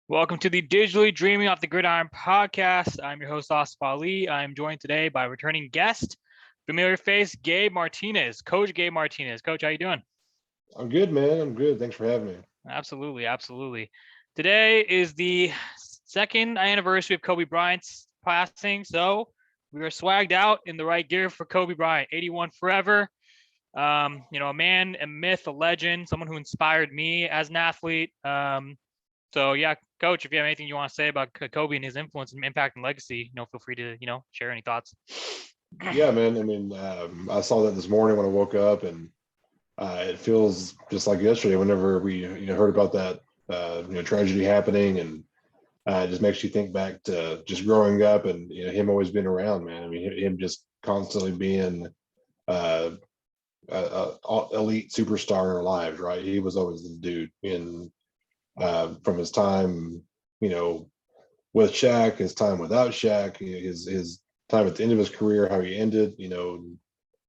Welcome to the Digitally Dreaming Off the Gridiron podcast. I'm your host, Asif Ali. I'm joined today by returning guest, familiar face, Gabe Martinez. Coach Gabe Martinez. Coach, how you doing? I'm good, man. I'm good. Thanks for having me. Absolutely, absolutely. Today is the second anniversary of Kobe Bryant's passing, so we are swagged out in the right gear for Kobe Bryant. 81 forever. A man, a myth, a legend, someone who inspired me as an athlete. So yeah, Coach, if you have anything you want to say about Kobe and his influence and impact and legacy, feel free to share any thoughts. Yeah, man. I saw that this morning when I woke up, and it feels just like yesterday. Whenever we heard about that tragedy happening, and it just makes you think back to just growing up and him always being around, man. I mean, him just constantly being uh, a elite superstar in our lives, right? He was always the dude. And from his time, you know, with Shaq, his time without Shaq, his time at the end of his career, how he ended,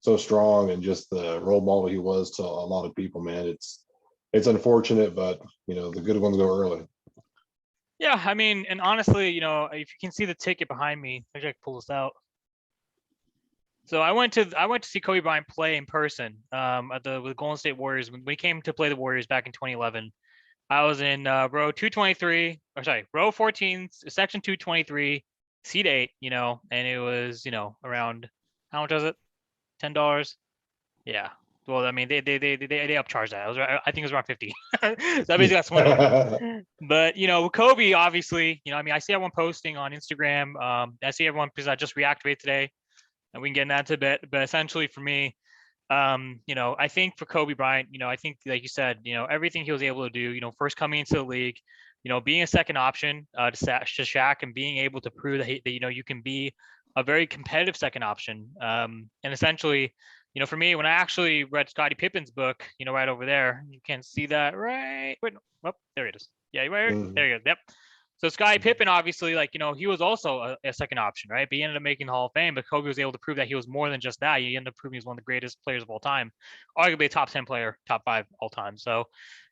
so strong, and just the role model he was to a lot of people, man. It's unfortunate, but the good ones go early. Yeah, I mean, and honestly, if you can see the ticket behind me, maybe I can pull this out. So I went to see Kobe Bryant play in person with the Golden State Warriors when we came to play the Warriors back in 2011. I was in row 223, or sorry, row 14, section 223, seat 8, and it was, around, how much was it? $10. Yeah. Well, I mean, they upcharged that. I think it was around 50. So I basically got swindled. But with Kobe, obviously, I see everyone posting on Instagram. I see everyone because I just reactivated today, and we can get into that a bit. But essentially, for me, I think for Kobe Bryant, I think like you said, everything he was able to do, first coming into the league, being a second option to Shaq and being able to prove that you can be a very competitive second option. And essentially, for me, when I actually read Scottie Pippen's book, right over there, you can see that right. Wait, oh, there it is. Yeah, right there you go. Yep. So Scottie Pippen, obviously, he was also a second option, right? But he ended up making the Hall of Fame. But Kobe was able to prove that he was more than just that. He ended up proving he was one of the greatest players of all time, arguably a top 10 player, top 5 all time. So,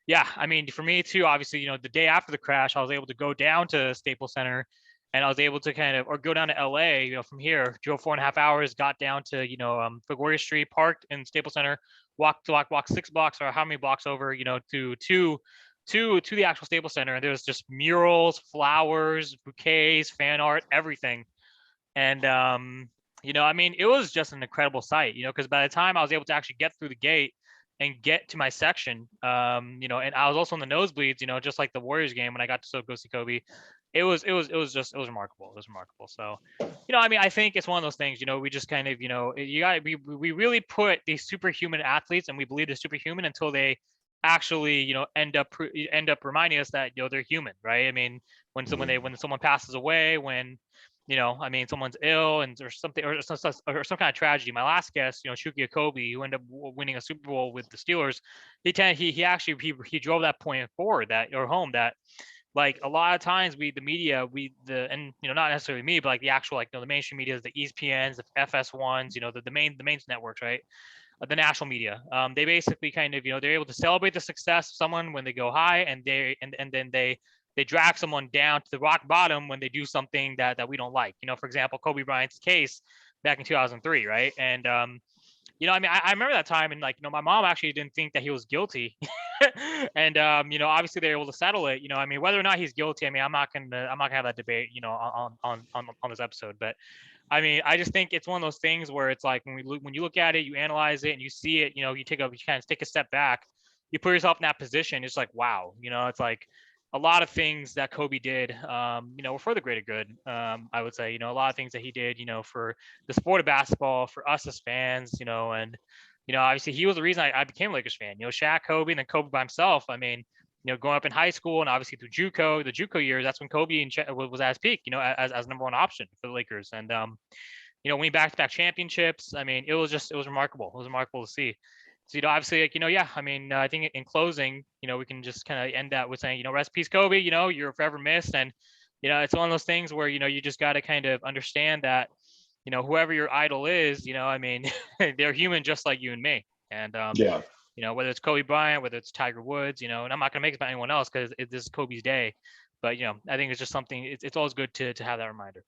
yeah, I mean, for me too, obviously, the day after the crash, I was able to go down to Staples Center, and I was able to or go down to LA, from here, drove 4.5 hours, got down to, Warrior Street, parked in Staples Center, walked 6 blocks or how many blocks over, to the actual Staples Center, and there was just murals, flowers, bouquets, fan art, everything. And I mean, it was just an incredible sight, because by the time I was able to actually get through the gate and get to my section, and I was also in the nosebleeds, just like the Warriors game when I got to go see Kobe. It was remarkable. It was remarkable. So, I mean, I think it's one of those things, we just kind of, we really put these superhuman athletes, and we believe they're superhuman until they actually, end up reminding us that, they're human, right? I mean, when someone passes away, when I mean, someone's ill and or something, or some kind of tragedy. My last guest, Shuki Kobe, who ended up winning a Super Bowl with the Steelers, he actually drove that point forward, that or home, that like a lot of times the media, and not necessarily me, but like the actual, like, the mainstream media, the ESPNs, the FS1s, the main networks, right? The national media, they basically kind of, they're able to celebrate the success of someone when they go high, and then they drag someone down to the rock bottom when they do something that we don't like. For example, Kobe Bryant's case back in 2003, right? And I mean, I remember that time, and, like, my mom actually didn't think that he was guilty. And obviously they're able to settle it. I mean, whether or not he's guilty, I mean, I'm not gonna have that debate, on this episode. But I mean, I just think it's one of those things where it's like, when you look at it, you analyze it, and you see it, you kind of take a step back, you put yourself in that position. It's like, wow, it's like a lot of things that Kobe did, were for the greater good. I would say, a lot of things that he did, for the sport of basketball, for us as fans, and obviously he was the reason I became a Lakers fan. Shaq, Kobe, and then Kobe by himself. I mean, growing up in high school, and obviously through the JUCO years, that's when Kobe was at his peak, as number one option for the Lakers. And winning back-to-back championships. I mean, it was remarkable. It was remarkable to see. So, obviously, like, yeah, I mean, I think in closing, we can just kind of end that with saying, rest in peace, Kobe, you're forever missed. And, it's one of those things where, you just got to kind of understand that, whoever your idol is, I mean, they're human just like you and me. And, Yeah. whether it's Kobe Bryant, whether it's Tiger Woods, and I'm not going to make it about anyone else because this is Kobe's day. But I think it's just something. It's always good to have that reminder.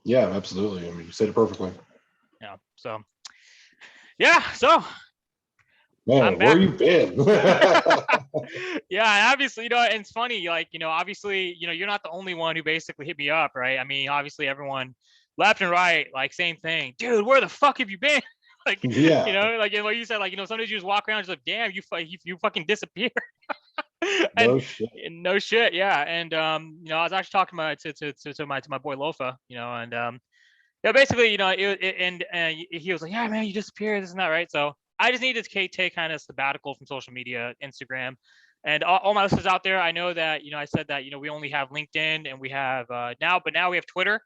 Yeah, absolutely. I mean, you said it perfectly. Yeah. So yeah. So I'm Man, where back. you been? Yeah, obviously, and it's funny, like, obviously, you're not the only one who basically hit me up, right? I mean, obviously everyone left and right, like same thing. Dude, where the fuck have you been? Like, Yeah, like what you said, like, sometimes you just walk around just like, damn, you fucking disappear. and, no shit. and no shit, yeah. And I was actually talking to my boy Lofa, and yeah, basically, and he was like, yeah, man, you disappeared, this and that, right? So I just needed to take kind of sabbatical from social media, Instagram, and all my listeners out there. I know that I said that we only have LinkedIn and we have now we have Twitter.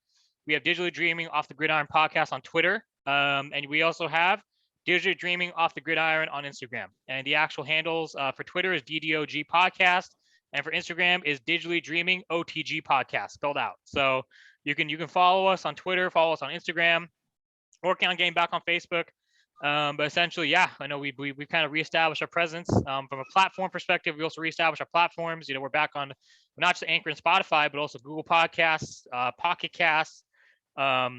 We have Digitally Dreaming Off the Gridiron podcast on Twitter, and we also have Digitally Dreaming Off the Gridiron on Instagram. And the actual handles for Twitter is DDOG Podcast, and for Instagram is Digitally Dreaming OTG Podcast, spelled out. So you can follow us on Twitter, follow us on Instagram. Working on getting back on Facebook. But essentially, yeah, I know we kind of reestablished our presence from a platform perspective. We also reestablished our platforms. We're back on not just Anchor and Spotify, but also Google Podcasts, Pocket Casts. I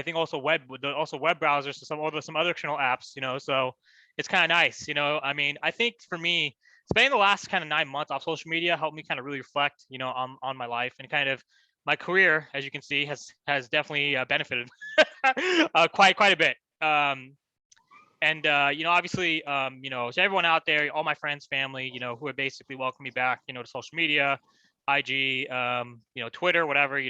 think also web browsers, so some other external apps. So it's kind of nice. I mean, I think for me, spending the last kind of 9 months off social media helped me kind of really reflect, on my life and kind of my career, as you can see, has definitely benefited quite a bit. And obviously, to everyone out there, all my friends, family, who have basically welcomed me back, to social media, IG, Twitter, whatever,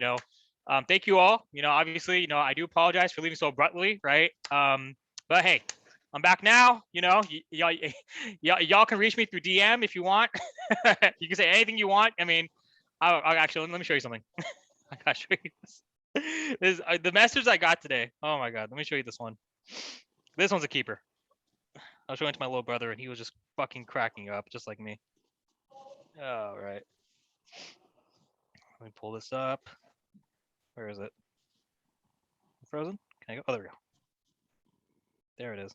thank you all. Obviously, I do apologize for leaving so abruptly, right? But hey, I'm back now. Y'all can reach me through DM if you want. You can say anything you want. I mean, I'll actually let me show you something. I gotta show you this. This is the message I got today. Oh my god, let me show you this one. This one's a keeper. I was showing it to my little brother, and he was just fucking cracking up, just like me. All right. Let me pull this up. Where is it? Frozen? Can I go? Oh, there we go. There it is.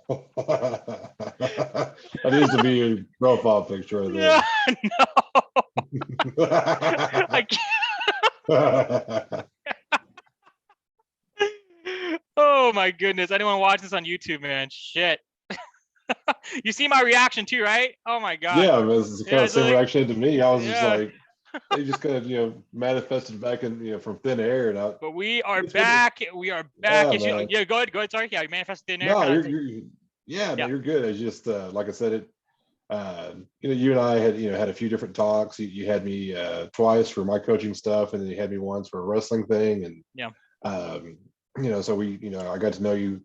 That needs to be your profile picture right there. No. I can't. Oh my goodness! Anyone watch this on YouTube, man? Shit. You see my reaction too, right? Oh my god. Yeah, it's kind of same reaction to me. I was just yeah. like, they just kind of manifested back in from thin air, and But we are back. We are back. Yeah, go ahead. Sorry. Yeah, you manifested thin air. No, man, you're good. It's just like I said, it. You and I had a few different talks. You had me twice for my coaching stuff, and then you had me once for a wrestling thing, and yeah. So we, I got to know you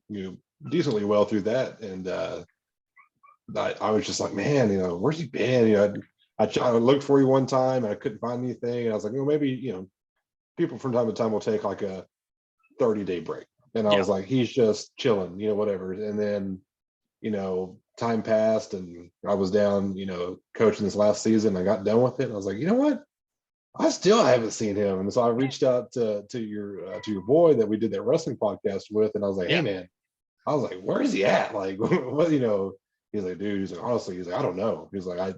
decently well through that, and I was just like, man, where's he been? I looked for you one time and I couldn't find anything, and I was like, maybe people from time to time will take like a 30-day break, and I was like, he's just chilling, whatever. And then time passed, and I was down, coaching this last season. I got done with it, and I was like, you know what? I still haven't seen him, and so I reached out to your boy that we did that wrestling podcast with, and I was like, hey man, I was like, where is he at? Like, what? He's like, dude. He's like, honestly, he's like, I don't know. He's like, I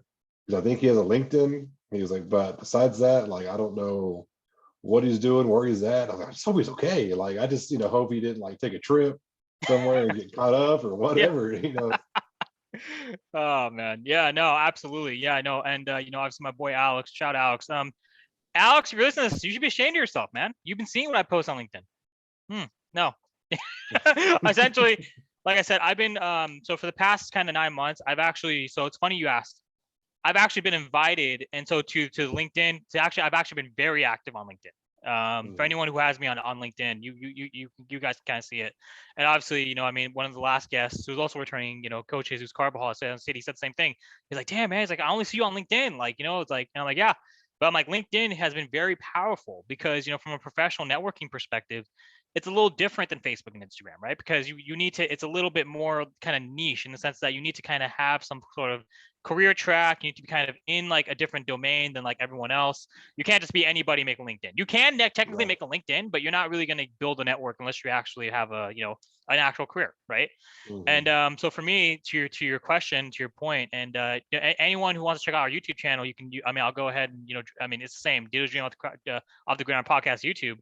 think he has a LinkedIn. He was like, but besides that, like, I don't know what he's doing, where he's at. I was like, I just hope he's okay. Like, I just hope he didn't like take a trip somewhere and get caught up or whatever. Oh man, yeah, no, absolutely, yeah, I know. And obviously my boy Alex, shout out Alex. Alex, if you're listening to this, you should be ashamed of yourself, man. You've been seeing what I post on LinkedIn. No. Essentially, like I said, I've been so for the past kind of 9 months, so it's funny you asked. I've actually been invited, and so to LinkedIn, I've actually been very active on LinkedIn. For anyone who has me on LinkedIn, you guys can kind of see it. And obviously, one of the last guests who's also returning, Coach Jesus Carbajal said the same thing. He's like, damn man, he's like, I only see you on LinkedIn, like, it's like, and I'm like, yeah. But I'm like, LinkedIn has been very powerful because, from a professional networking perspective, it's a little different than Facebook and Instagram, right? Because you need to, it's a little bit more kind of niche in the sense that you need to kind of have some sort of career track. You need to be kind of in like a different domain than like everyone else. You can't just be anybody making LinkedIn. You can technically make a LinkedIn, but you're not really going to build a network unless you actually have a, an actual career, right? Mhm. And so for me, to your question, to your point, and anyone who wants to check out our YouTube channel, you can. I mean, I'll go ahead and it's the same. Digital Dream off the ground podcast YouTube.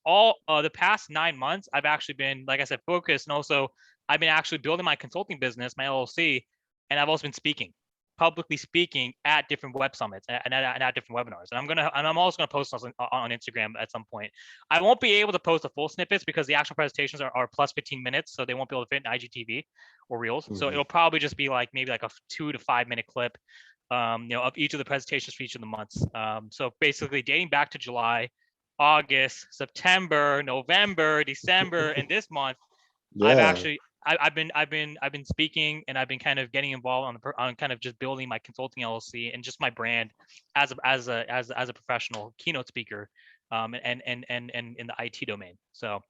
All the past 9 months, I've actually been, like I said, focused, and also I've been actually building my consulting business, my LLC, and I've also been publicly speaking at different web summits and at different webinars. And I'm also gonna post on Instagram at some point. I won't be able to post the full snippets because the actual presentations are plus 15 minutes, so they won't be able to fit in IGTV or Reels. So it'll probably just be like maybe like a 2 to 5 minute clip, of each of the presentations for each of the months. So basically, dating back to July, August, September, November, December, and this month, I've Yeah. actually I've been speaking, and I've been kind of getting involved on kind of just building my consulting LLC and just my brand as a professional keynote speaker, and in the IT domain. So,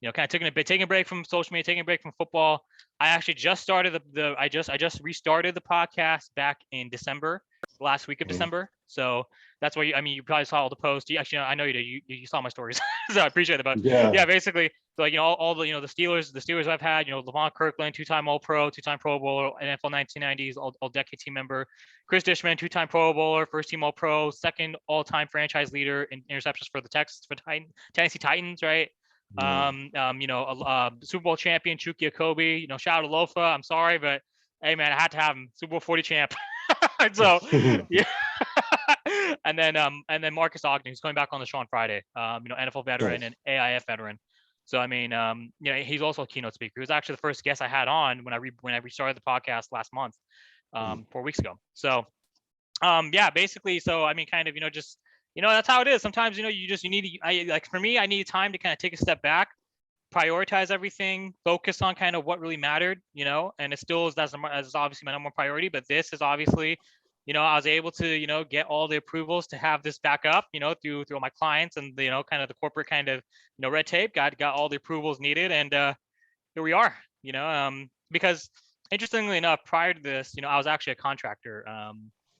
kind of taking a break from social media, taking a break from football. I actually just started I just restarted the podcast back in December, last week of December. So that's why you probably saw all the posts. You actually, I know you did. You saw my stories, so I appreciate it. But yeah, basically, so all the the Steelers I've had, Levon Kirkland, two-time All-Pro, two-time Pro Bowler, NFL 1990s All-Decade team member, Chris Dishman, two-time Pro Bowler, first-team All-Pro, second all-time franchise leader in interceptions for the Tennessee Titans, right? Super Bowl champion Chukia Kobe. Shout out to Lofa. I'm sorry, but hey man, I had to have him. Super Bowl 40 champ. So yeah. and then Marcus Ogden, who's coming back on the show on Friday. NFL veteran and AIF veteran. So I mean, he's also a keynote speaker. He was actually the first guest I had on when I restarted the podcast last month, 4 weeks ago. So yeah, basically, so I mean, kind of, just that's how it is. Sometimes you need for me, I need time to kind of take a step back, prioritize everything, focus on kind of what really mattered, and it still is that's obviously my number one priority. But this is obviously, I was able to, get all the approvals to have this back up, through all my clients and kind of the corporate kind of, red tape. Got all the approvals needed, and here we are. Because interestingly enough, prior to this, I was actually a contractor.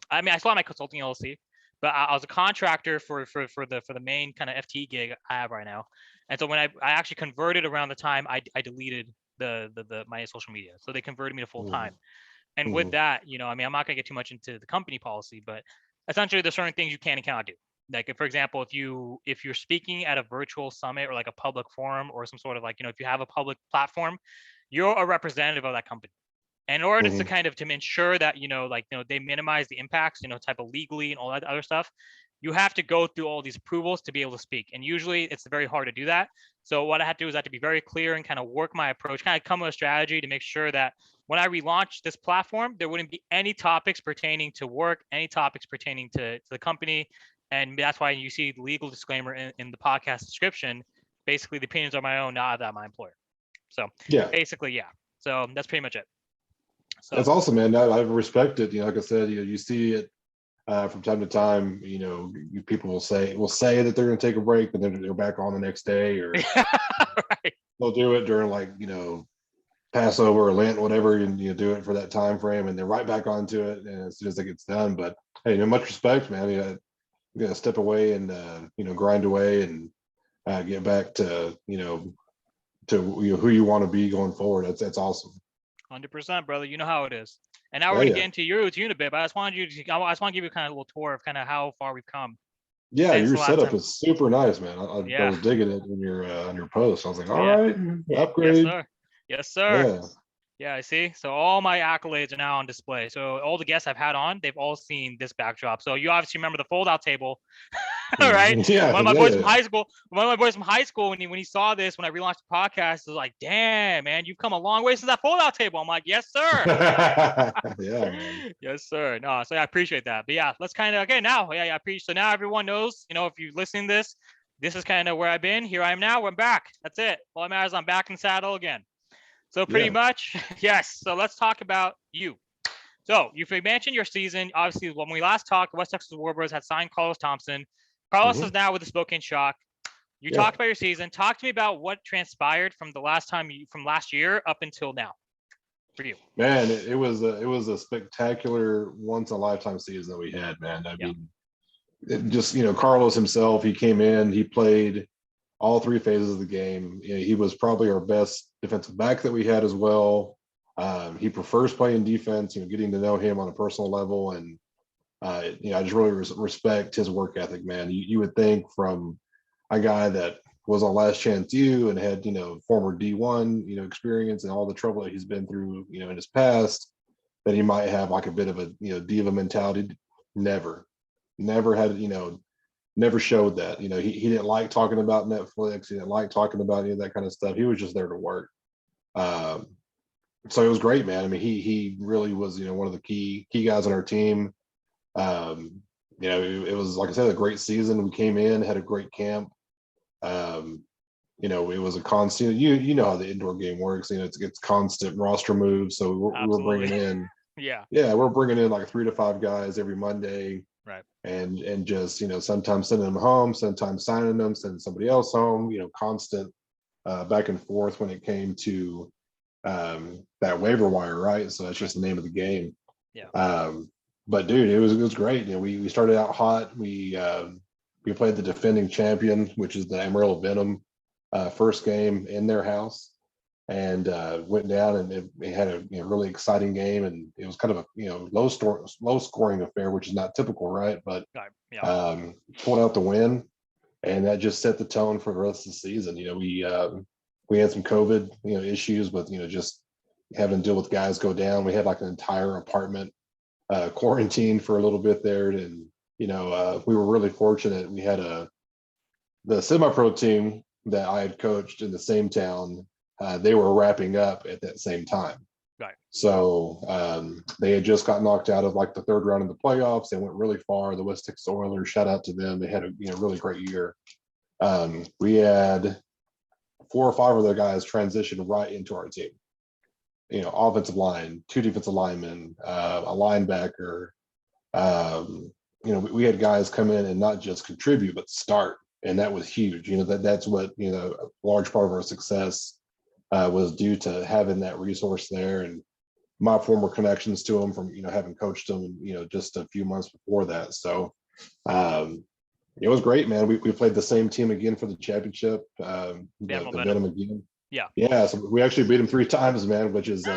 I mean, I still have my consulting LLC, but I was a contractor for the main kind of FTE gig I have right now. And so when I actually converted around the time I deleted my social media, so they converted me to full time. And with that, I mean, I'm not gonna get too much into the company policy, but essentially there's certain things you can and cannot do. Like, for example, if you're speaking at a virtual summit or like a public forum or some sort of like, if you have a public platform, you're a representative of that company. And in order to kind of to ensure that they minimize the impacts, type of legally and all that other stuff, you have to go through all these approvals to be able to speak. And usually it's very hard to do that. So what I had to do is I had to be very clear and kind of work my approach, kind of come with a strategy to make sure that when I relaunch this platform, there wouldn't be any topics pertaining to work, any topics pertaining to the company. And that's why you see the legal disclaimer in the podcast description. Basically, the opinions are my own, not that my employer. So basically, yeah. So that's pretty much it. So that's awesome, man. I respect it. Like I said, you see it from time to time. People will say that they're going to take a break, but then they're back on the next day, or right. They'll do it during like Passover or Lent, whatever, and do it for that time frame, and they're right back onto it, and as soon as it gets done. But hey, much respect, man. You gotta step away and grind away and get back to who you want to be going forward. That's awesome. 100%, brother. You know how it is. And now we're gonna get into your routine a bit, but I just want to give you kind of a little tour of kind of how far we've come. Yeah, your setup is super nice, man. I was digging it when you're on your post. I was like, all right, upgrade. Yes, sir. Yes, sir. Yeah, I see. So all my accolades are now on display. So all the guests I've had on, they've all seen this backdrop. So you obviously remember the fold-out table, right? Yeah. One of my boys from high school. When he saw this, when I relaunched the podcast, was like, "Damn, man, you've come a long way since that fold-out table." I'm like, "Yes, sir." Yeah, man. Yes, sir. No, so I appreciate that. But yeah, let's kind of now. Yeah, I appreciate. So now everyone knows. If you're listening to this, this is kind of where I've been. Here I am now. I'm back. That's it. All that matters, I'm back in saddle again. So pretty much, yes. So let's talk about you. So you mentioned your season. Obviously, when we last talked, the West Texas Warbirds had signed Carlos Thompson. Carlos is now with the Spokane Shock. You talked about your season. Talk to me about what transpired from from last year up until now for you. Man, it was a spectacular once in a lifetime season that we had, man. I mean, it just, Carlos himself, he came in, he played all three phases of the game. He was probably our best defensive back that we had as well. He prefers playing defense, getting to know him on a personal level. And, I just really respect his work ethic, man. You would think from a guy that was on Last Chance U and had, former D1, experience and all the trouble that he's been through, in his past, that he might have like a bit of a, diva mentality. Never had, never showed that. He didn't like talking about Netflix. He didn't like talking about any of that kind of stuff. He was just there to work. So it was great, man. I mean, he really was, one of the key guys on our team. It was, like I said, a great season. We came in, had a great camp. It was a constant, how the indoor game works. It's constant roster moves. So we're bringing in, we're bringing in like 3 to 5 guys every Monday. Right. And just, sometimes sending them home, sometimes signing them, sending somebody else home, constant back and forth when it came to that waiver wire, right? So that's just the name of the game. Yeah. But dude, it was great. We started out hot. We played the defending champion, which is the Amarillo Venom, first game in their house. And went down, and it had a really exciting game, and it was kind of a low scoring affair, which is not typical, right? But pulled out the win, and that just set the tone for the rest of the season. We had some COVID issues with just having to deal with guys go down. We had like an entire apartment quarantine for a little bit there, and we were really fortunate. We had the semi-pro team that I had coached in the same town. They were wrapping up at that same time. Right. So they had just got knocked out of like the third round of the playoffs. They went really far. The West Texas Oilers, shout out to them. They had a really great year. We had 4 or 5 of their guys transition right into our team. Offensive line, 2 defensive linemen, a linebacker. We had guys come in and not just contribute, but start. And that was huge. That's what, a large part of our success was due to having that resource there, and my former connections to him from having coached him just a few months before that. So it was great, man. We played the same team again for the championship, the Venom again. Yeah, so we actually beat him 3 times, man, which is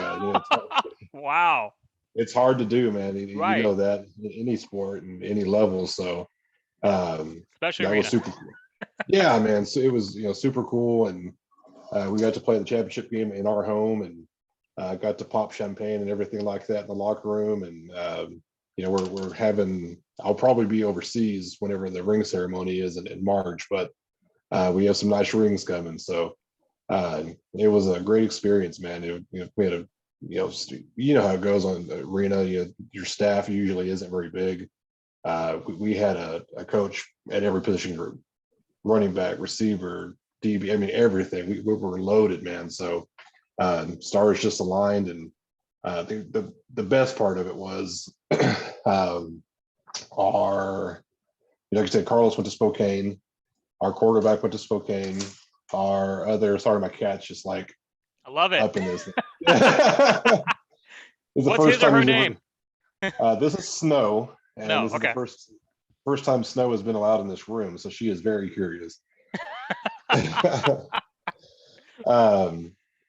wow, it's hard to do, man. Right. You know that in any sport and any level. So especially that was super cool. Yeah, man. So it was super cool, and we got to play the championship game in our home, and got to pop champagne and everything like that in the locker room. And we're having. I'll probably be overseas whenever the ring ceremony is in March, but we have some nice rings coming. So it was a great experience, man. We had a how it goes on the arena. Your staff usually isn't very big. We had a coach at every position group, running back, receiver, DB. I mean, everything. We were loaded, man. So stars just aligned, and I think the best part of it was our, like I said, Carlos went to Spokane. Our quarterback went to Spokane. Our other, sorry, my cat's just like, I love it. Up in this. What's his or her name? This is Snow, and No, this is okay. the first time Snow has been allowed in this room, so she is very curious.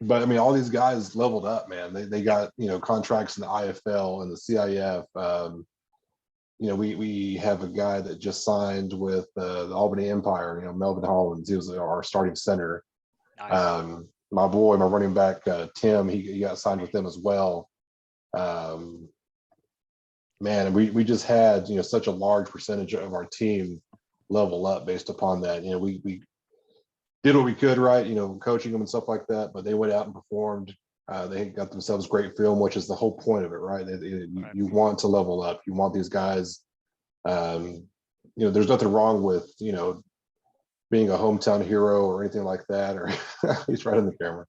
But I mean, all these guys leveled up, man. They got contracts in the IFL and the CIF. We have a guy that just signed with the Albany Empire. Melvin Hollins. He was our starting center. Nice. My boy, my running back, Tim, he got signed with them as well. Man, we just had such a large percentage of our team level up based upon that. We did what we could, right? Coaching them and stuff like that, but they went out and performed. They got themselves great film, which is the whole point of it, right? You want to level up. You want these guys. There's nothing wrong with being a hometown hero or anything like that, or he's right in the camera.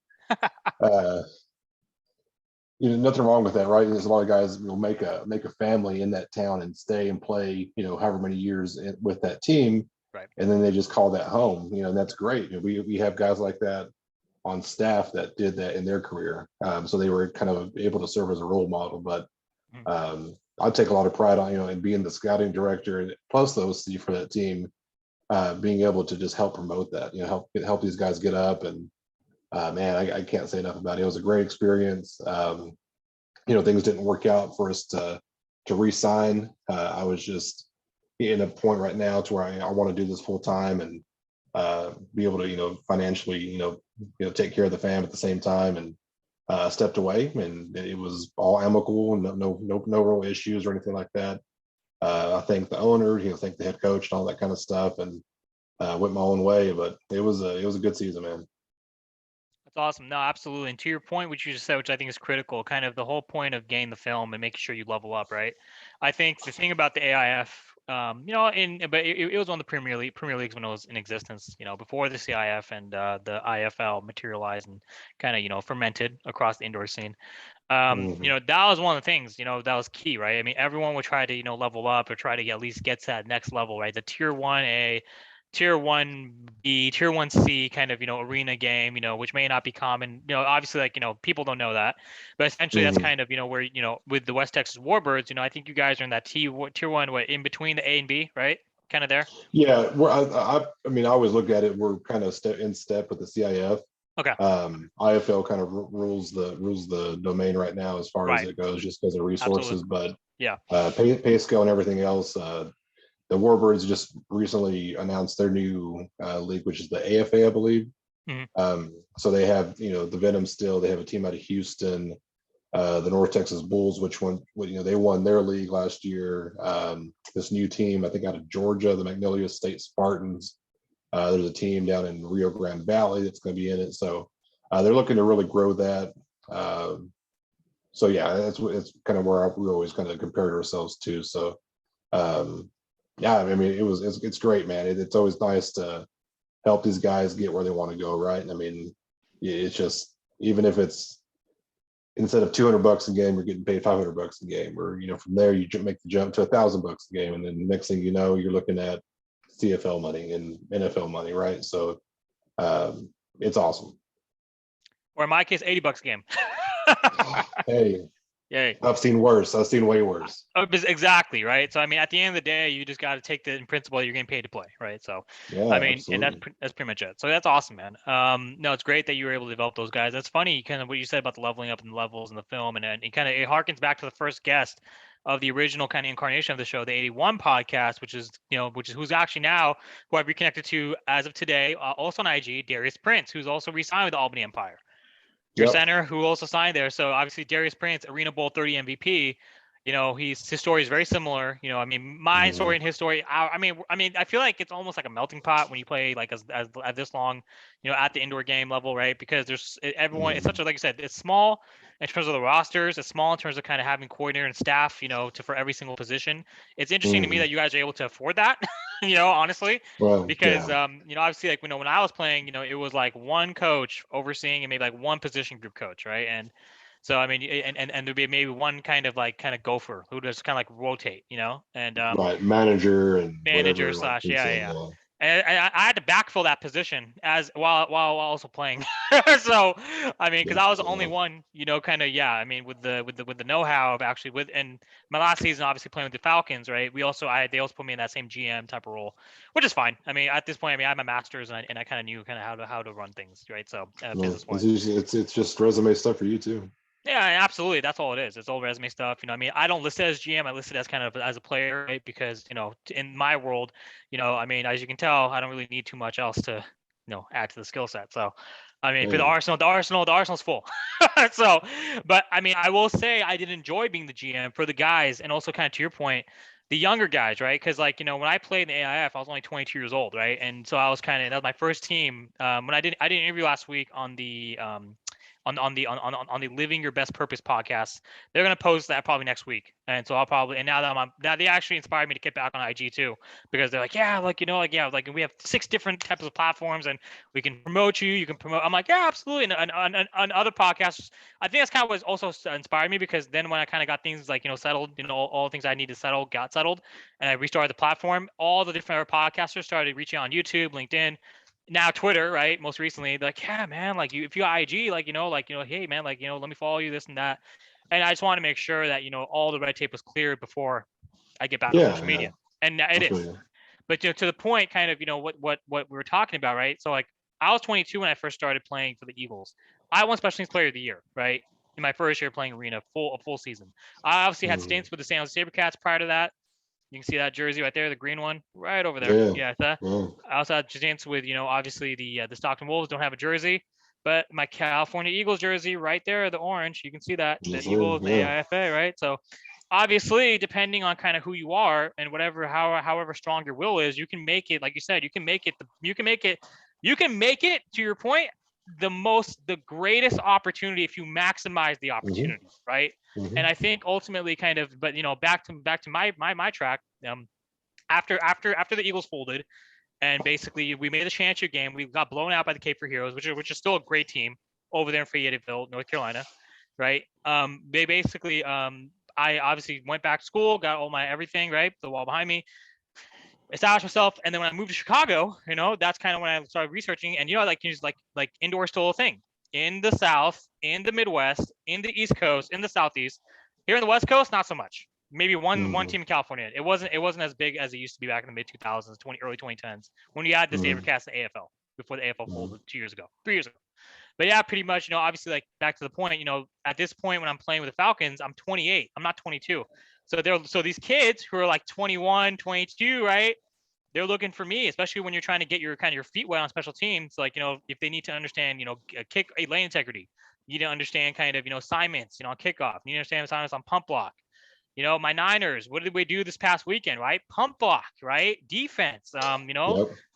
Nothing wrong with that, right? There's a lot of guys will make a family in that town and stay and play, however many years with that team. Right. and then they just call that home, and that's great. We have guys like that on staff that did that in their career. So they were kind of able to serve as a role model. But I take a lot of pride on, in being the scouting director and plus the OC for that team, being able to just help promote that, help these guys get up. And man, I can't say enough about it. It was a great experience. Things didn't work out for us to re-sign. I was just in a point right now to where I want to do this full time and be able to, financially, take care of the fam at the same time. And stepped away, and it was all amicable, no real issues or anything like that. I thank the owner, thank the head coach and all that kind of stuff, and went my own way. But it was a good season, man. That's awesome. No, absolutely. And to your point, which you just said, which I think is critical, kind of the whole point of getting the film and making sure you level up, right? I think the thing about the AIF, but it was on the Premier Leagues when it was in existence, before the CIF and the IFL materialized and kind of, fermented across the indoor scene. That was one of the things, that was key, right? I mean, everyone would try to, level up or try to at least get to that next level, right? The tier 1A, tier 1B, tier 1C kind of, arena game, which may not be common, obviously, like, people don't know that, but essentially that's kind of, where, with the West Texas Warbirds, I think you guys are in that tier 1, what, in between the A and B, right? Kind of there. Yeah, I mean, I always look at it. We're kind of in step with the CIF. Okay. IFL kind of rules the domain right now as far as it goes, just because of resources. Absolutely. But yeah, pay scale and everything else. The Warbirds just recently announced their new league, which is the AFA, I believe. So they have, the Venom still. They have a team out of Houston, the North Texas Bulls, they won their league last year. This new team, I think, out of Georgia, the Magnolia State Spartans. There's a team down in Rio Grande Valley that's going to be in it. So they're looking to really grow that. So yeah, it's kind of where we always kind of compared ourselves to. So yeah, I mean, it's great, man. It's always nice to help these guys get where they want to go, right? I mean, it's just, even if it's instead of $200 a game, you're getting paid $500 a game, or from there you make the jump to $1,000 a game, and then next thing you know, you're looking at CFL money and NFL money, right? So it's awesome. Or in my case, $80 a game. Hey. Yay. I've seen worse. I've seen way worse. Exactly, right? So I mean, at the end of the day, you just got to take the principle you're getting paid to play, right? So yeah, I mean, absolutely. and that's pretty much it. So that's awesome, man. No, it's great that you were able to develop those guys. That's funny, kind of what you said about the leveling up and the levels in the film, and it kind of it harkens back to the first guest of the original kind of incarnation of the show, the 81 podcast, which is who's actually now who I've reconnected to as of today, also on IG, Darius Prince, who's also re-signed with the Albany Empire. Your center, who also signed there. So obviously Darius Prince, Arena Bowl 30 MVP. His story is very similar. I mean, my story and his story. I mean, I feel like it's almost like a melting pot when you play like as this long, at the indoor game level, right? Because there's everyone. It's such a, like I said, it's small in terms of the rosters. It's small in terms of kind of having coordinator and staff, for every single position. It's interesting to me that you guys are able to afford that. Honestly, because obviously, like when I was playing, it was like one coach overseeing and maybe like one position group coach, right? And so I mean, and there'd be maybe one kind of gopher who just kind of like rotate, and right, manager and manager whatever, slash yeah. And I had to backfill that position as while also playing. So I mean, because I was the only one, kind of I mean, with the know-how of actually and my last season, obviously playing with the Falcons, right? They also put me in that same GM type of role, which is fine. I mean, at this point, I mean, I have my master's and I kind of knew kind of how to run things, right? So business wise, it's just resume stuff for you too. Yeah, absolutely. That's all it is. It's all resume stuff. I mean, I don't list it as GM. I list it as kind of as a player, right? Because, in my world, I mean, as you can tell, I don't really need too much else to, add to the skill set. So, I mean, for the Arsenal's full. So, but I mean, I will say I did enjoy being the GM for the guys, and also kind of to your point, the younger guys, right? Because like, when I played in the AIF, I was only 22 years old, right? And so I was that was my first team. When I did an interview last week on the on the Living Your Best Purpose podcast. They're gonna post that probably next week, and so I'll probably, and now that now they actually inspired me to get back on IG too, because they're like, yeah, like, like we have 6 different types of platforms and we can promote you can promote. I'm like, yeah, absolutely. And on other podcasts, I think that's kind of what also inspired me, because then when I kind of got things like settled, all the things I need to settle got settled, and I restarted the platform, all the different other podcasters started reaching out on YouTube, LinkedIn, now Twitter, right? Most recently, like, yeah, man, like if you got IG, hey, man, let me follow you, this and that. And I just want to make sure that all the red tape was cleared before I get back on social media, and it is. But to the point, kind of, what we were talking about, right? So like, I was 22 when I first started playing for the Eagles. I won Special Teams Player of the Year, right? In my first year playing arena, a full season. I obviously had stints with the San Jose SaberCats prior to that. You can see that jersey right there, the green one, right over there. Yeah, that. I also had stints with, obviously the Stockton Wolves don't have a jersey, but my California Eagles jersey right there, the orange, you can see that, the Eagles, the AIFA, right? So obviously, depending on kind of who you are and however strong your will is, you can make it, like you said, you can make it, to your point, the greatest opportunity if you maximize the opportunity, right? And I think ultimately, kind of, but back to my track. After the Eagles folded, and basically we made the championship game, we got blown out by the Cape Fear Heroes, which is still a great team over there in Fayetteville, North Carolina, right? They basically, I obviously went back to school, got all my everything, right, the wall behind me, established myself, and then when I moved to Chicago, that's kind of when I started researching, and like indoor still a thing in the South, in the Midwest, in the East Coast, in the Southeast. Here in the West Coast, not so much. Maybe one team in California. It wasn't as big as it used to be back in the mid 2000s, early 2010s, when you had the SaberCats, the AFL, before the AFL folded 3 years ago. But yeah, pretty much, obviously, like, back to the point, at this point when I'm playing with the Falcons, I'm 28. I'm not 22. So these kids who are like 21, 22, right? They're looking for me, especially when you're trying to get your feet wet on special teams. Like, if they need to understand, lane integrity, you need to understand kind of, assignments, on kickoff, you need to understand assignments on pump block. My Niners, what did we do this past weekend, right? Pump block, right? Defense,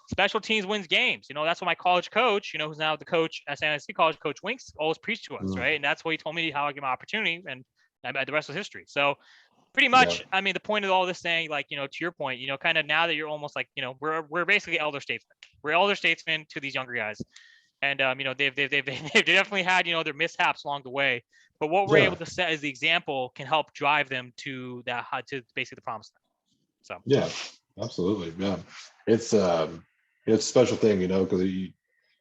special teams wins games. That's what my college coach, who's now the coach at San Jose College, Coach Winks, always preached to us, right? And that's what he told me how I get my opportunity, and the rest was history. So pretty much, I mean, the point of all this saying, like, to your point, kind of now that you're almost like, we're basically elder statesmen. We're elder statesmen to these younger guys. And, they've definitely had, their mishaps along the way. But what we're able to set as the example can help drive them to basically the promised land. So. Yeah, absolutely. Yeah. It's a special thing, because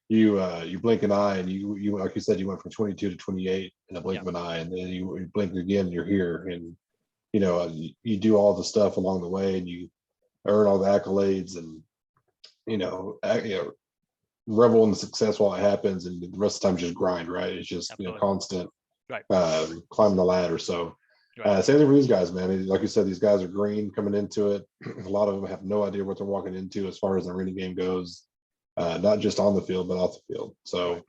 you blink an eye, and you like you said, you went from 22 to 28 in a blink of an eye, and then you blink again, you're here, and you do all the stuff along the way, and you earn all the accolades, and revel in the success while it happens, and the rest of the time just grind, right? It's just constant, right, climbing the ladder. So same thing for these guys, man. Like you said, these guys are green coming into it. A lot of them have no idea what they're walking into as far as the arena game goes, not just on the field but off the field. So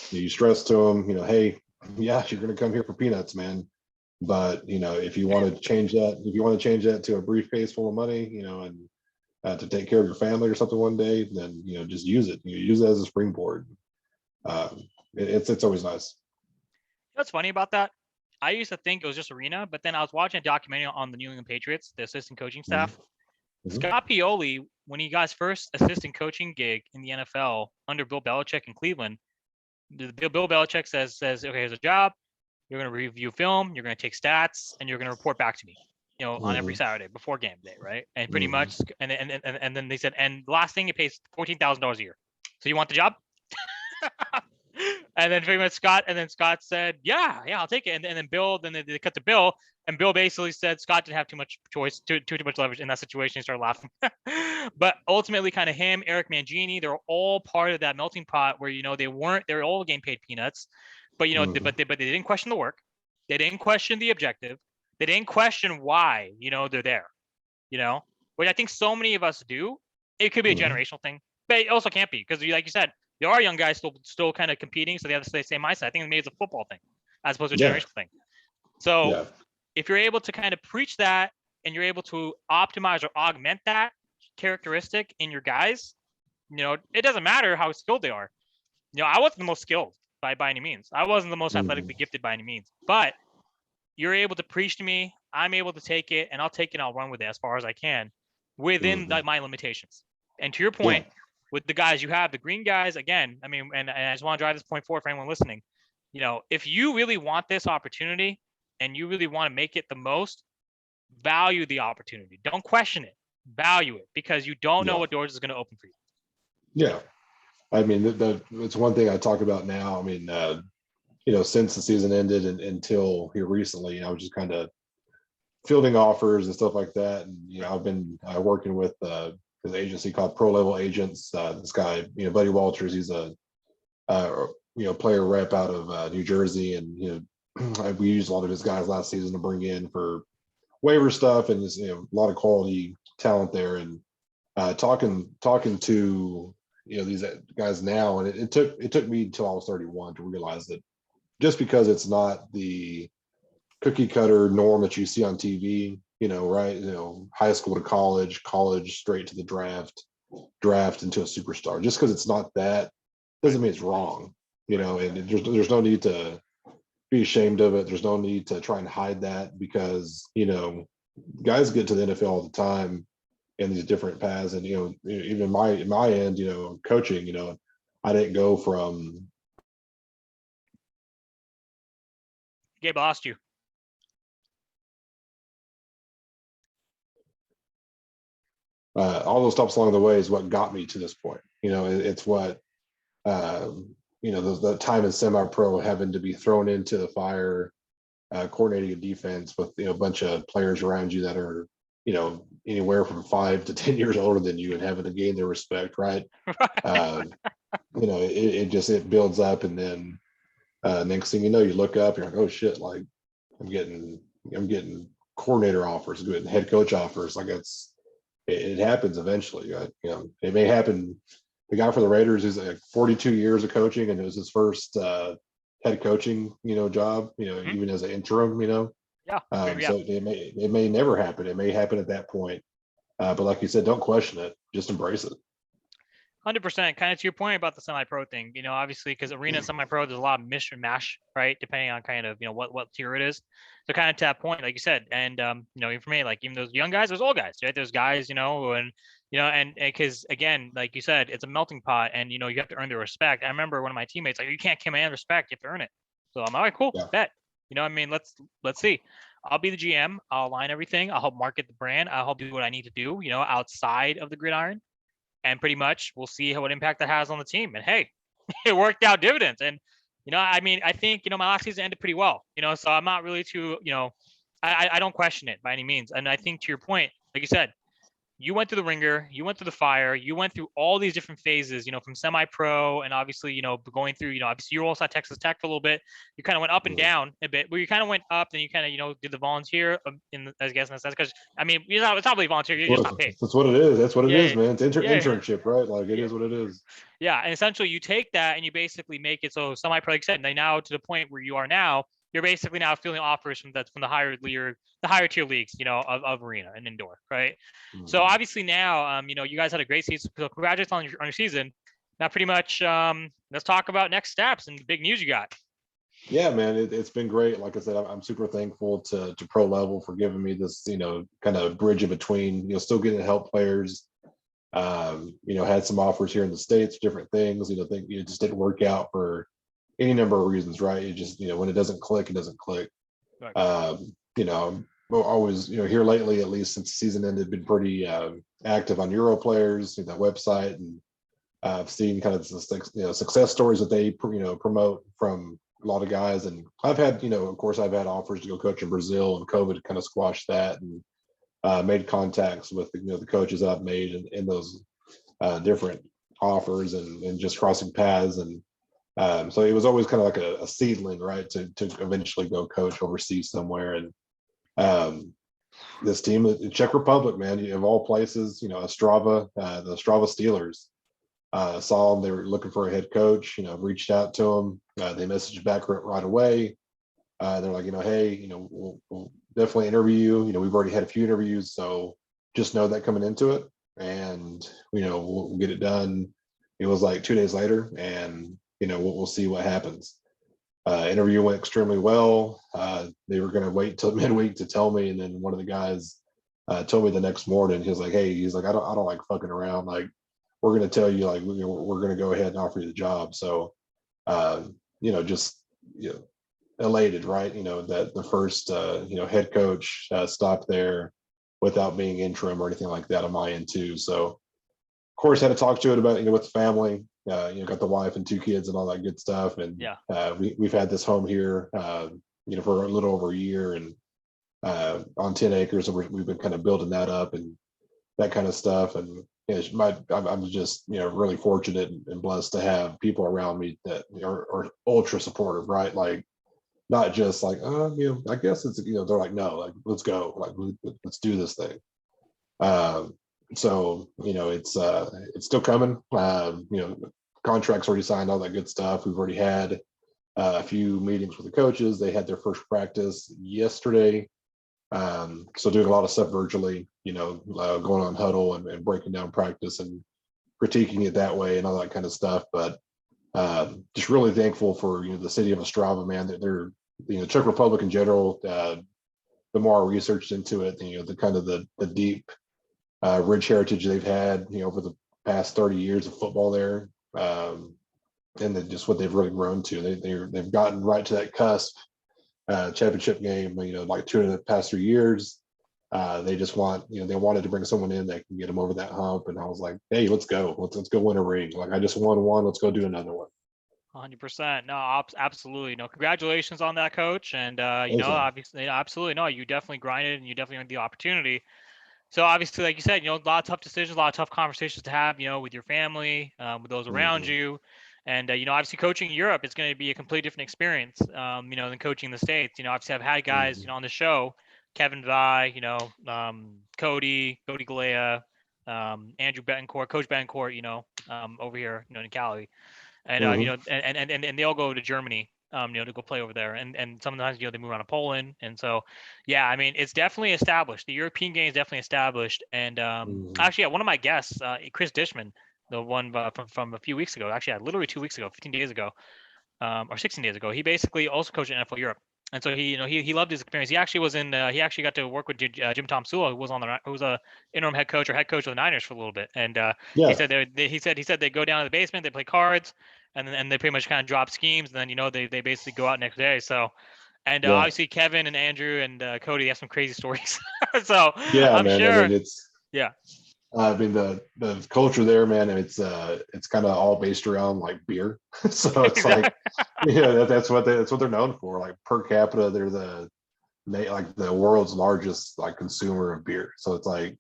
you stress to them, hey, yeah, you're going to come here for peanuts, man. But if you want to change that to a briefcase full of money, and to take care of your family or something one day, then just use it. Use it as a springboard. It's always nice. What's funny about that? I used to think it was just arena, but then I was watching a documentary on the New England Patriots, the assistant coaching staff. Scott Pioli, when he got his first assistant coaching gig in the NFL under Bill Belichick in Cleveland, Bill Belichick says, okay, here's a job. You're going to review film, you're going to take stats, and you're going to report back to me, on every Saturday before game day, right? And pretty much, and then they said, and the last thing, it pays $14,000 a year. So you want the job? And then pretty much Scott said, yeah, I'll take it. And then Bill, then they cut to Bill, and Bill basically said Scott didn't have too much choice, too much leverage in that situation. He started laughing. But ultimately, kind of him, Eric Mangini, they're all part of that melting pot where, they were all getting paid peanuts, but but they didn't question the work, they didn't question the objective, they didn't question why they're there, which I think so many of us do. It could be a generational thing, but it also can't be, because like you said, there are young guys still kind of competing, so they have the same mindset. I think maybe it's a football thing as opposed to a generational thing. So if you're able to kind of preach that, and you're able to optimize or augment that characteristic in your guys, it doesn't matter how skilled they are. I wasn't the most skilled. by any means. I wasn't the most athletically gifted by any means, but you're able to preach to me. I'm able to take it, and I'll take it and I'll run with it as far as I can within my limitations. And to your point, with the guys you have, the green guys, again, I mean, and I just want to drive this point forward for anyone listening. You know, if you really want this opportunity and you really want to make it the most, value the opportunity. Don't question it. Value it, because you don't know what doors is going to open for you. Yeah. I mean, it's one thing I talk about now. I mean, you know, since the season ended and until here recently, I was just kind of fielding offers and stuff like that. And, you know, I've been working with an agency called Pro Level Agents. This guy, you know, Buddy Walters, he's a, you know, player rep out of New Jersey. And, you know, we used a lot of his guys last season to bring in for waiver stuff, and just, you know, a lot of quality talent there. And talking to, you know, these guys now, and it took me until I was 31 to realize that just because it's not the cookie cutter norm that you see on TV, you know, right? You know, high school to college straight to the draft into a superstar. Just because it's not that doesn't mean it's wrong, you know. And there's no need to be ashamed of it. There's no need to try and hide that, because, you know, guys get to the NFL all the time in these different paths. And, you know, even my end, you know, coaching, you know, I didn't go from. Gabe, I lost you. All those stops along the way is what got me to this point. You know, it's what, you know, the time in semi-pro, having to be thrown into the fire, coordinating a defense with, you know, a bunch of players around you that are, you know, anywhere from 5 to 10 years older than you, and having to gain their respect, right? You know, it builds up, and then next thing you know, you look up, you're like, oh shit, like I'm getting coordinator offers, getting head coach offers. Like it happens eventually. You know, it may happen. The guy for the Raiders is like 42 years of coaching, and it was his first head coaching, you know, job, you know, even as an interim, you know. So it may never happen. It may happen at that point. But like you said, don't question it. Just embrace it. 100%. Kind of to your point about the semi-pro thing, you know, obviously, because arena and semi-pro, there's a lot of mish and mash, right? Depending on kind of, you know, what tier it is. So kind of to that point, like you said, and you know, for me, like even those young guys, there's old guys, right? There's guys, you know, and you know, and because again, like you said, it's a melting pot, and you know, you have to earn their respect. I remember one of my teammates like, you can't command respect, you have to earn it. So I'm like, all right, cool, bet. You know, I mean, let's see. I'll be the GM. I'll align everything. I'll help market the brand. I'll help do what I need to do, you know, outside of the gridiron. And pretty much we'll see what impact that has on the team. And hey, it worked out dividends. And, you know, I mean, I think, you know, my last season ended pretty well, you know, so I'm not really too, you know, I don't question it by any means. And I think to your point, like you said, you went through the ringer, you went through the fire, you went through all these different phases, you know, from semi-pro, and obviously, you know, going through, you know, obviously you were also at Texas Tech for a little bit. You kind of went up and down a bit, where you kind of went up, then you kind of, you know, did the volunteer I guess in a sense, because I mean, it's not really volunteer, you're just not paid. That's what it is. That's what it is, man. It's internship, right? Like it is what it is. Yeah, and essentially you take that and you basically make it so semi-pro, like I said, and they now to the point where you are now, you're basically now fielding offers from the higher tier leagues, you know, of arena and indoor, right? So obviously now, you know, you guys had a great season. So congratulations on your season. Now, pretty much, let's talk about next steps and the big news you got. Yeah, man, it's been great. Like I said, I'm super thankful to Pro Level for giving me this, you know, kind of bridge in between, you know, still getting to help players. You know, had some offers here in the States, different things, you know, think it just didn't work out for any number of reasons, right? It just, you know, when it doesn't click, it doesn't click. Right. You know, always, you know, here lately, at least since the season ended, been pretty active on Euro players, you know, that website, and I've seen kind of you know, success stories that they, you know, promote from a lot of guys. And I've had, you know, of course, I've had offers to go coach in Brazil, and COVID kind of squashed that, and made contacts with, you know, the coaches that I've made in those different offers, and just crossing paths. And so it was always kind of like a seedling, right, to eventually go coach overseas somewhere. And this team, the Czech Republic, man, of all places, you know, the Strava Steelers, saw them. They were looking for a head coach, you know, reached out to them. They messaged back right away. They're like, you know, hey, you know, we'll definitely interview you. You know, we've already had a few interviews, so just know that coming into it, and, you know, we'll get it done. It was like 2 days later, and we'll see what happens. Interview went extremely well. They were going to wait till midweek to tell me, and then one of the guys told me the next morning. He was like, "Hey, I don't like fucking around. Like, we're going to tell you, like, we're going to go ahead and offer you the job." So, just elated, right? That the first head coach stopped there without being interim or anything like that on my end too. So, of course, had to talk to it about with the family. Got the wife and 2 kids and all that good stuff, and Yeah. We've had this home here, for a little over a year, and on 10 acres. So we've been kind of building that up and that kind of stuff. And I'm just really fortunate and blessed to have people around me that are ultra supportive, right? Like, not just like, I guess it's they're like, no, like, let's go, like, let's do this thing. So it's still coming. Contracts already signed, all that good stuff. We've already had a few meetings with the coaches. They had their first practice yesterday. So doing a lot of stuff virtually, going on huddle and breaking down practice and critiquing it that way and all that kind of stuff. But just really thankful for the city of Ostrava, man. That they're Czech Republic in general. The more I researched into it, the kind of the deep, rich heritage they've had, over the past 30 years of football there, and just what they've really grown to. They've gotten right to that cusp. Championship game, like 2 of the past 3 years. They just they wanted to bring someone in that can get them over that hump. And I was like, hey, let's go. Let's go win a ring. Like, I just won one. Let's go do another one. 100%. No, absolutely. No, congratulations on that, coach. And, obviously, absolutely. No, you definitely grinded and you definitely had the opportunity. So obviously, like you said, a lot of tough decisions, a lot of tough conversations to have, with your family, with those around you. And, obviously coaching in Europe is going to be a completely different experience, than coaching in the States. Obviously I've had guys, on the show, Kevin Vi, Cody Galea, Andrew Betancourt, Coach Betancourt, over here, in Cali. And, and they all go to Germany, to go play over there. And sometimes, they move around to Poland. And so, yeah, I mean, it's definitely established. The European game is definitely established. And actually, one of my guests, Chris Dishman, the one from a few weeks ago, actually, literally 2 weeks ago, 15 days ago, or 16 days ago, he basically also coached in NFL Europe. And so he loved his experience. He actually was he actually got to work with Jim Tom Sula, who was a interim head coach of the Niners for a little bit. And he said he said they go down to the basement, they play cards, and they pretty much kind of drop schemes, and then they basically go out next day. So, and obviously Kevin and Andrew and Cody have some crazy stories. So yeah, I'm man. sure. I mean, Yeah. I mean, the culture there, man. It's kind of all based around like beer. So it's like, that's what they're known for. Like, per capita, they're the world's largest like consumer of beer. So it's like,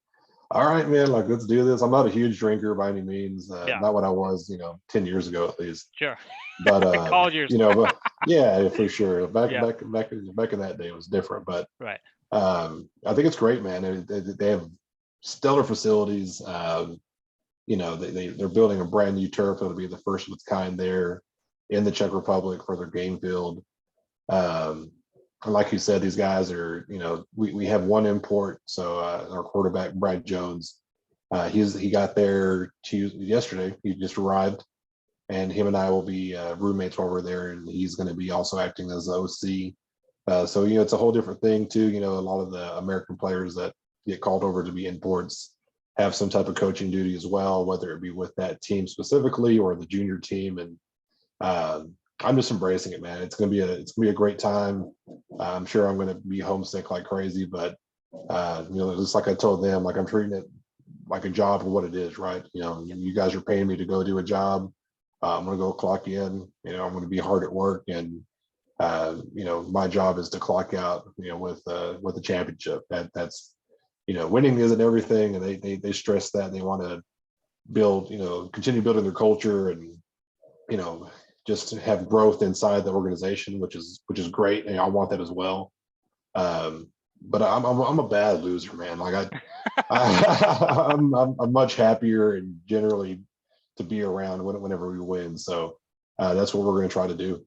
all right, man, like, let's do this. I'm not a huge drinker by any means. Not what I was, 10 years ago at least. Sure. But college years. but yeah, for sure. Back Yeah. back in that day, it was different. But Right. I think it's great, man. They have stellar facilities. They're building a brand new turf that'll be the first of its kind there in the Czech Republic for their game field. And like you said, these guys are, we have one import. So our quarterback, Brad Jones, he got there yesterday. He just arrived, and him and I will be roommates while we're there. And he's going to be also acting as the OC. So, it's a whole different thing too. A lot of the American players that get called over to be imports have some type of coaching duty as well, whether it be with that team specifically or the junior team. And I'm just embracing it, man. It's gonna be a great time. I'm sure I'm gonna be homesick like crazy, but just like I told them, like, I'm treating it like a job for what it is, right? You guys are paying me to go do a job. I'm gonna go clock in. I'm gonna be hard at work, and my job is to clock out. With the championship. That's winning isn't everything, and they stress that they want to build, continue building their culture, and just have growth inside the organization, which is great, and I want that as well. But I'm a bad loser, man. Like, I'm much happier and generally to be around whenever we win. So that's what we're going to try to do.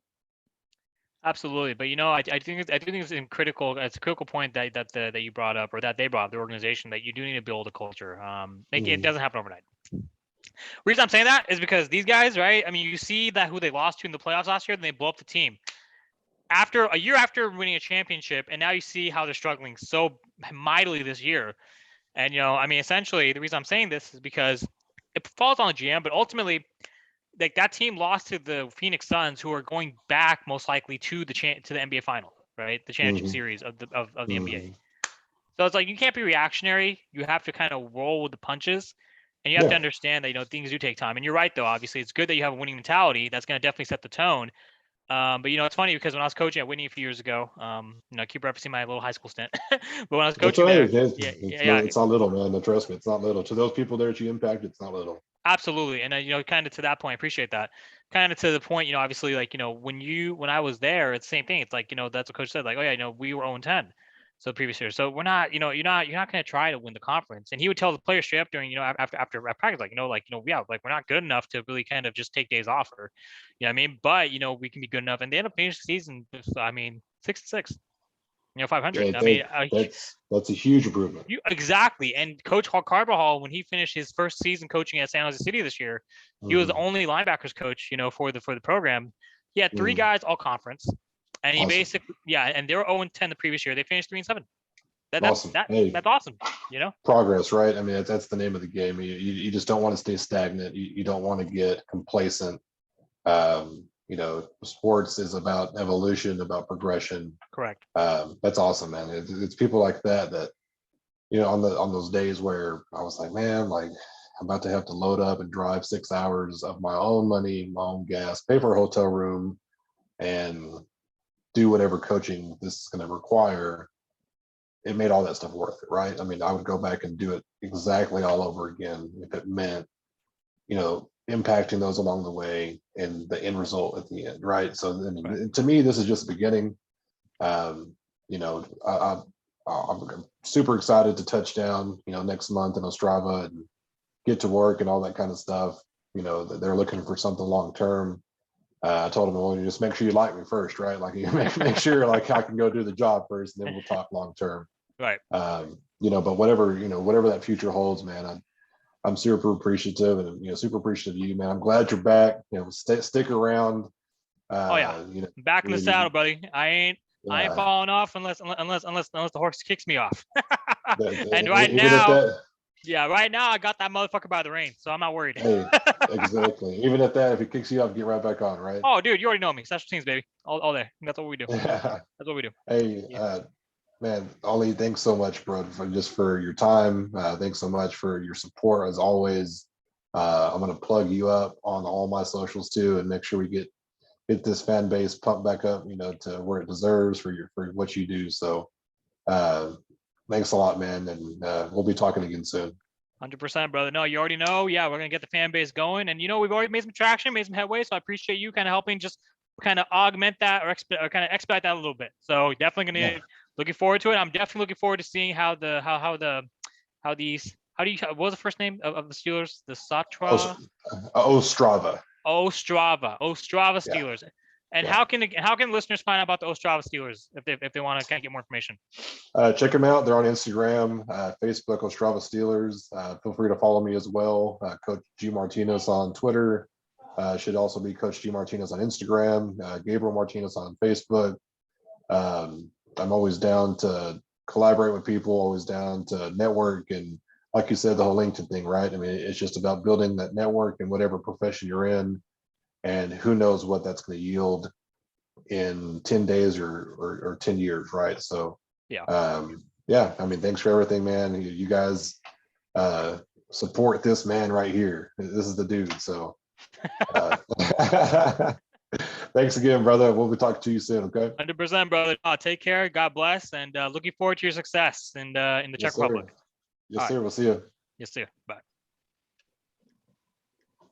Absolutely, but I think it's critical. It's a critical point that you brought up, or that they brought up, the organization, that you do need to build a culture. It doesn't happen overnight. Reason I'm saying that is because these guys, right? I mean, you see that who they lost to in the playoffs last year, then they blow up the team. After a year after winning a championship, and now you see how they're struggling so mightily this year. And I mean, essentially, the reason I'm saying this is because it falls on the GM, but ultimately, like that team lost to the Phoenix Suns, who are going back most likely to the NBA final, right? The championship series of the NBA. So it's like you can't be reactionary. You have to kind of roll with the punches, and you have to understand that things do take time. And you're right, though. Obviously, it's good that you have a winning mentality. That's going to definitely set the tone. But it's funny because when I was coaching at Whitney a few years ago, I keep referencing my little high school stint. But when I was coaching there, It's not little, man. Trust me, it's not little. To those people there that you impact, it's not little. Absolutely. And kind of to that point, I appreciate that. Kind of to the point, obviously, like, when I was there, it's the same thing. It's like, that's what coach said, like, oh yeah, we were 0-10. So the previous year. So we're not, you're not going to try to win the conference. And he would tell the players straight up during, after practice, like, yeah, like we're not good enough to really kind of just take days off or, what I mean? But, we can be good enough. And they end up finishing the season, 6-6. 500. That's a huge improvement. Exactly. And Coach Carbajal, when he finished his first season coaching at San Jose City this year, he was the only linebackers coach, for the program. He had 3 guys all conference, and he basically, and they were 0-10 the previous year. They finished 3-7. That's awesome. That's awesome. Progress, right? I mean, that's the name of the game. You just don't want to stay stagnant. You don't want to get complacent. Sports is about evolution, about progression. Correct. That's awesome, man. It's people like that on those days where I was like, man, like I'm about to have to load up and drive 6 hours of my own money, my own gas, pay for a hotel room, and do whatever coaching this is going to require. It made all that stuff worth it, right? I mean, I would go back and do it exactly all over again if it meant, impacting those along the way and the end result at the end, right? So I mean, to me, this is just the beginning. I'm super excited to touch down, next month in Ostrava and get to work and all that kind of stuff. They're looking for something long term. I told them, well, you just make sure you like me first, right? Like you make sure like I can go do the job first, and then we'll talk long term. Right. But whatever that future holds, man, I'm super appreciative and super appreciative of you, man. I'm glad you're back. Stick around. Back in the saddle, buddy. I ain't falling off unless the horse kicks me off. And right now I got that motherfucker by the reins, so I'm not worried. Hey, exactly. Even at that, if he kicks you off, get right back on, right? Oh, dude, you already know me. Special teams, baby. All there. That's what we do. That's what we do. Hey, man, Ollie, thanks so much, bro, for your time. Thanks so much for your support as always. I'm gonna plug you up on all my socials too, and make sure we get this fan base pumped back up, to where it deserves for what you do. So, thanks a lot, man, and we'll be talking again soon. 100%, brother. No, you already know. Yeah, we're gonna get the fan base going, and we've already made some traction, made some headway. So I appreciate you kind of helping, just kind of augment that or kind of expedite that a little bit. So definitely gonna. Looking forward to it. I'm definitely looking forward to seeing what was the first name of the Steelers? The Ostrava Steelers. And how can listeners find out about the Ostrava Steelers if they want to kind of get more information? Check them out. They're on Instagram, Facebook, Ostrava Steelers. Feel free to follow me as well. Coach G Martinez on Twitter. Should also be Coach G Martinez on Instagram. Gabriel Martinez on Facebook. I'm always down to collaborate with people, always down to network. And like you said, the whole LinkedIn thing, right? I mean, it's just about building that network in whatever profession you're in. And who knows what that's going to yield in 10 days or 10 years, right? So, I mean, thanks for everything, man. You guys support this man right here. This is the dude. So, thanks again, brother. We'll be talking to you soon. Okay. 100%, brother. Take care. God bless, and looking forward to your success in the Czech Republic. Yes, sir. We'll see you. Yes, sir. Bye.